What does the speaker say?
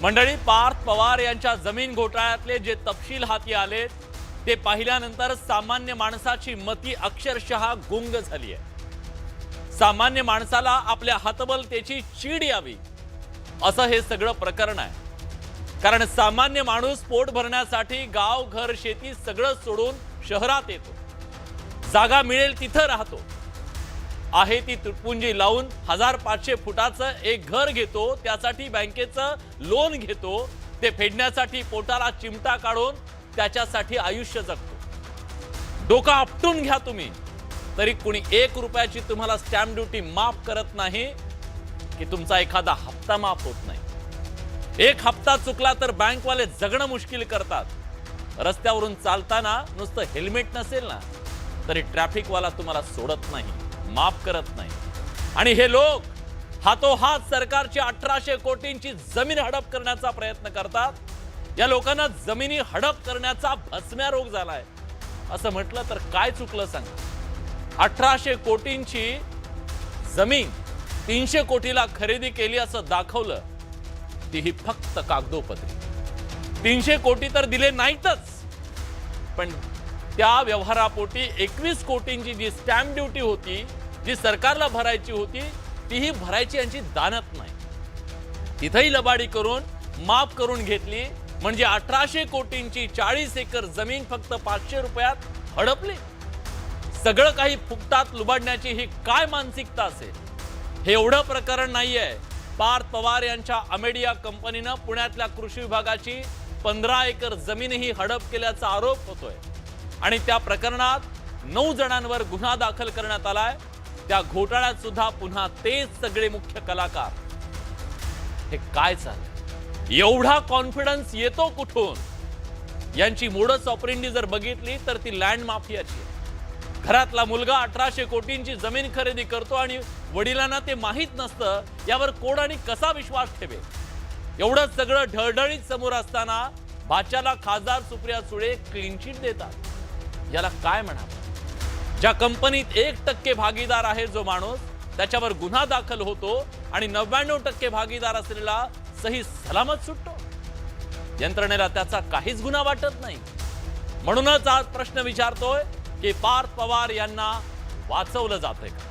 मंडळी, पार्थ पवार यांच्या जमीन घोटाळ्यातले जे तपशील हाती आले ते पाहिल्यानंतर सामान्य माणसाची मती अक्षरशः गुंग झाली आहे। सामान्य माणसाला आपल्या हतबलतेची चीड यावी असं हे सगळं प्रकरण आहे। कारण सामान्य माणूस पोट भरण्यासाठी गाव घर शेती सगळं सोडून शहरात येतो, जागा मिळेल तिथं राहतो, आहे ती तुटपुंजी लावून 1500 फुटाचं एक घर घेतो, त्यासाठी बँकेचं लोन घेतो, ते फेडण्यासाठी पोटाला चिमटा काढून त्याच्यासाठी आयुष्य जगतो। डोका आपटून घ्या तुम्ही, तरी कुणी 1 रुपयाची तुम्हाला स्टॅम्प ड्युटी माफ करत नाही की तुमचा एखादा हप्ता माफ होत नाही। एक हप्ता चुकला तर बँकवाले जगणं मुश्किल करतात। रस्त्यावरून चालताना नुसतं हेल्मेट नसेल ना तरी ट्रॅफिकवाला तुम्हाला सोडत नाही, माफ करत नाही। आणि हे लोक हातोहात सरकारची 1800 कोटींची जमीन हडप करण्याचा प्रयत्न करतात। या लोकांना जमिनी हडप करण्याचा भस्म्या रोग झालाय असं म्हटलं तर काय चुकलं सांगा। 1800 कोटींची जमीन 300 कोटीला खरेदी केली असं दाखवलं, तीही फक्त कागदोपत्री। 300 कोटी तर दिले नाहीतच, पण त्या व्यवहारापोटी 21 कोटींची जी स्टॅम्प ड्युटी होती, जी सरकारला भरायची होती, तीही भरायची यांची दानत नाही। तिथेही लबाडी करून माफ करून घेतली, म्हणजे 1800 कोटींची 40 एकर जमीन फक्त 500 रुपयात हडपली। सगळं काही फुकटात लुबाडण्याची ही काय मानसिकता असेल? हे एवढं प्रकरण नाहीये। पार्थ पवार यांच्या अमेडिया कंपनीनं पुण्यातल्या कृषी विभागाची 15 एकर जमीनही हडप केल्याचा आरोप होतोय आणि त्या प्रकरणात 9 जणांवर गुन्हा दाखल करण्यात आलाय। त्या घोटाळ्यात सुद्धा पुन्हा तेच सगळे मुख्य कलाकार। हे काय चाललंय? एवढा कॉन्फिडन्स येतो कुठून? यांची मोडस ऑपरेंडी जर बघितली तर ती लँड माफियाची आहे। घरातला मुलगा 1800 कोटींची जमीन खरेदी करतो आणि वडिलांना ते माहीत नसतं, यावर कोण आणि कसा विश्वास ठेवेल? एवढं सगळं ढळढळीत समोर असताना भाच्याला खासदार सुप्रिया सुळे क्लीन चिट देतात। याला काय म्हणावं? ज्या कंपनीत 1% भागीदार आहे जो माणूस, त्याच्यावर गुन्हा दाखल होतो आणि 99% भागीदार असलेला सही सलामत सुटतो। यंत्रणेला त्याचा काहीच गुन्हा वाटत नाही। म्हणूनच आज प्रश्न विचारतोय की पार्थ पवार यांना वाचवलं जातंय का?